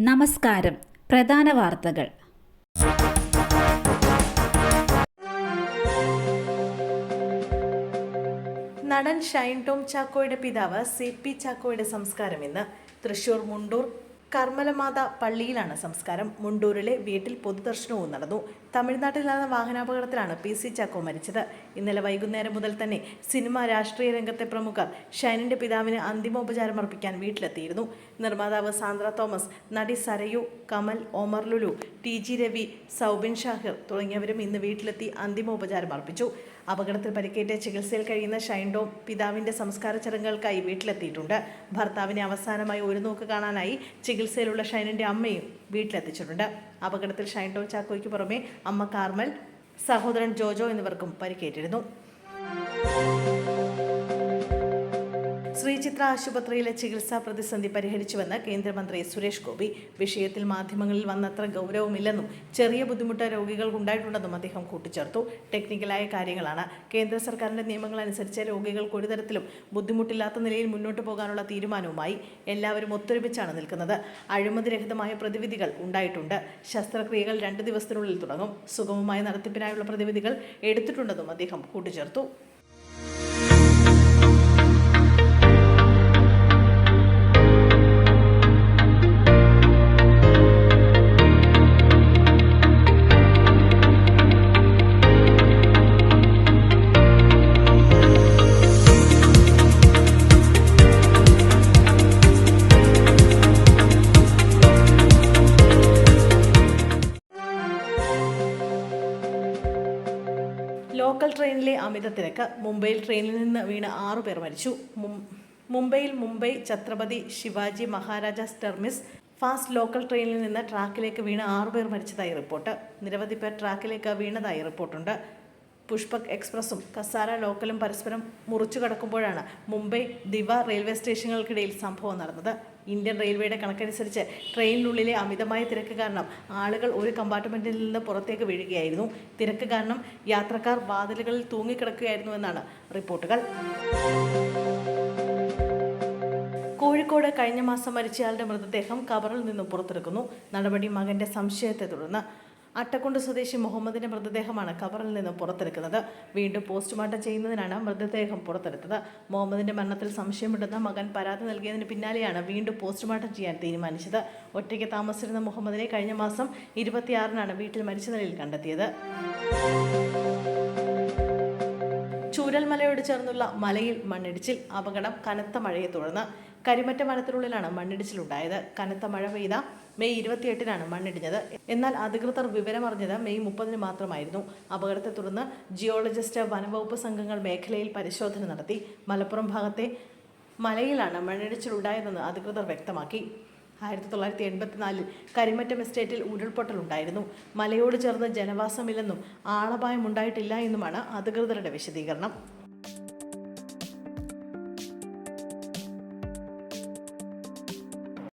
നമസ്കാരം. പ്രധാന വാർത്തകൾ. നടൻ ഷൈൻ ടോം ചാക്കോയുടെ പിതാവ് CP ചാക്കോയുടെ സംസ്കാരം ഇന്ന്. തൃശൂർ മുണ്ടൂർ കർമ്മലമാത പള്ളിയിലാണ് സംസ്കാരം. മുണ്ടൂരിലെ വീട്ടിൽ പൊതുദർശനവും നടന്നു. തമിഴ്നാട്ടിൽ നടന്ന വാഹനാപകടത്തിലാണ് PC ചാക്കോ മരിച്ചത്. ഇന്നലെ വൈകുന്നേരം മുതൽ തന്നെ സിനിമ, രാഷ്ട്രീയ രംഗത്തെ പ്രമുഖർ ഷൈനിന്റെ പിതാവിന് അന്തിമോപചാരം അർപ്പിക്കാൻ വീട്ടിലെത്തിയിരുന്നു. നിർമ്മാതാവ് സാന്ദ്ര തോമസ്, നടി സരയു, കമൽ, ഒമർ ലുലു, TG രവി, സൗബിൻ ഷാഹിർ തുടങ്ങിയവരും ഇന്ന് വീട്ടിലെത്തി അന്തിമോപചാരം അർപ്പിച്ചു. അപകടത്തിൽ പരിക്കേറ്റ് ചികിത്സയിൽ കഴിയുന്ന ഷൈൻ ടോം പിതാവിന്റെ സംസ്കാര ചടങ്ങുകൾക്കായി വീട്ടിലെത്തിയിട്ടുണ്ട്. ഭർത്താവിനെ അവസാനമായി ഒരു നോക്ക് കാണാനായി ചികിത്സയിലുള്ള ഷൈനിന്റെ അമ്മയും വീട്ടിലെത്തിച്ചിട്ടുണ്ട്. അപകടത്തിൽ ഷൈൻ ടോം ചാക്കോയ്ക്ക് പുറമെ അമ്മ കാർമൽ, സഹോദരൻ ജോജോ എന്നിവർക്കും പരിക്കേറ്റിരുന്നു. ശ്രീചിത്ര ആശുപത്രിയിലെ ചികിത്സാ പ്രതിസന്ധി പരിഹരിച്ചുവെന്ന് കേന്ദ്രമന്ത്രി സുരേഷ് ഗോപി. വിഷയത്തിൽ മാധ്യമങ്ങളിൽ വന്നത്ര ഗൗരവമില്ലെന്നും ചെറിയ ബുദ്ധിമുട്ട് രോഗികൾക്കുണ്ടായിട്ടുണ്ടെന്നും അദ്ദേഹം കൂട്ടിച്ചേർത്തു. ടെക്നിക്കലായ കാര്യങ്ങളാണ്. കേന്ദ്ര സർക്കാരിന്റെ നിയമങ്ങൾ അനുസരിച്ച് രോഗികൾക്ക് ഒരു തരത്തിലും ബുദ്ധിമുട്ടില്ലാത്ത നിലയിൽ മുന്നോട്ട് പോകാനുള്ള തീരുമാനവുമായി എല്ലാവരും ഒത്തൊരുമിച്ചാണ് നിൽക്കുന്നത്. അഴിമതിരഹിതമായ പ്രതിവിധികൾ ഉണ്ടായിട്ടുണ്ട്. ശസ്ത്രക്രിയകൾ 2 ദിവസത്തിനുള്ളിൽ തുടങ്ങും. സുഗമമായ നടത്തിപ്പിനായുള്ള പ്രതിവിധികൾ എടുത്തിട്ടുണ്ടെന്നും അദ്ദേഹം കൂട്ടിച്ചേർത്തു. ലോക്കൽ ട്രെയിനിലെ അമിത തിരക്ക്. മുംബൈയിൽ ട്രെയിനിൽ നിന്ന് വീണ് 6 പേർ മരിച്ചു. മുംബൈയിൽ Mumbai Chhatrapati Shivaji Maharaj's terminus fast local ട്രെയിനിൽ നിന്ന് ട്രാക്കിലേക്ക് വീണ് 6 പേർ മരിച്ചതായി റിപ്പോർട്ട്. നിരവധി പേർ ട്രാക്കിലേക്ക് വീണതായി റിപ്പോർട്ടുണ്ട്. പുഷ്പക് എക്സ്പ്രസും കസാര ലോക്കലും പരസ്പരം മുറിച്ചു കടക്കുമ്പോഴാണ് മുംബൈ ദിവ റെയിൽവേ സ്റ്റേഷനുകൾക്കിടയിൽ സംഭവം നടന്നത്. ഇന്ത്യൻ റെയിൽവേയുടെ കണക്കനുസരിച്ച് ട്രെയിനിനുള്ളിലെ അമിതമായ തിരക്ക് കാരണം ആളുകൾ ഒരു കമ്പാർട്ട്മെന്റിൽ നിന്ന് പുറത്തേക്ക് വീഴുകയായിരുന്നു. തിരക്ക് കാരണം യാത്രക്കാർ വാതിലുകളിൽ തൂങ്ങിക്കിടക്കുകയായിരുന്നുവെന്നാണ് റിപ്പോർട്ടുകൾ. കോഴിക്കോട് കഴിഞ്ഞ മാസം മരിച്ചയാളുടെ മൃതദേഹം ഖബറിൽ നിന്നും പുറത്തെടുക്കുന്നു. നടപടി മകന്റെ സംശയത്തെ തുടർന്ന്. അട്ടക്കുണ്ട് സ്വദേശി മുഹമ്മദിന്റെ മൃതദേഹമാണ് ഖബറിൽ നിന്നും പുറത്തെടുക്കുന്നത്. വീണ്ടും പോസ്റ്റ്മോർട്ടം ചെയ്യുന്നതിനാണ് മൃതദേഹം പുറത്തെടുത്തത്. മുഹമ്മദിന്റെ മരണത്തിൽ സംശയമുണ്ടെന്ന് മകൻ പരാതി നൽകിയതിന് പിന്നാലെയാണ് വീണ്ടും പോസ്റ്റ്മോർട്ടം ചെയ്യാൻ തീരുമാനിച്ചത്. ഒറ്റയ്ക്ക് താമസിച്ചിരുന്ന മുഹമ്മദിനെ കഴിഞ്ഞ മാസം 26-നാണ് വീട്ടിൽ മരിച്ച നിലയിൽ കണ്ടെത്തിയത്. ചൂരൽമലയോട് ചേർന്നുള്ള മലയിൽ മണ്ണിടിച്ചിൽ. അപകടം കനത്ത മഴയെ തുടർന്ന്. കരിമറ്റ വനത്തിനുള്ളിലാണ് മണ്ണിടിച്ചിലുണ്ടായത്. കനത്ത മഴ പെയ്ത മെയ് 28-നാണ് മണ്ണിടിഞ്ഞത്. എന്നാൽ അധികൃതർ വിവരമറിഞ്ഞത് മെയ് 30-ന് മാത്രമായിരുന്നു. അപകടത്തെ തുടർന്ന് ജിയോളജിസ്റ്റ്, വനവകുപ്പ് സംഘങ്ങൾ മേഖലയിൽ പരിശോധന നടത്തി. മലപ്പുറം ഭാഗത്തെ മലയിലാണ് മണ്ണിടിച്ചിലുണ്ടായതെന്ന് അധികൃതർ വ്യക്തമാക്കി. 1984-ൽ കരിമറ്റം എസ്റ്റേറ്റിൽ ഉരുൾപൊട്ടലുണ്ടായിരുന്നു. മലയോട് ചേർന്ന് ജനവാസമില്ലെന്നും ആളപായം ഉണ്ടായിട്ടില്ല എന്നുമാണ് അധികൃതരുടെ വിശദീകരണം.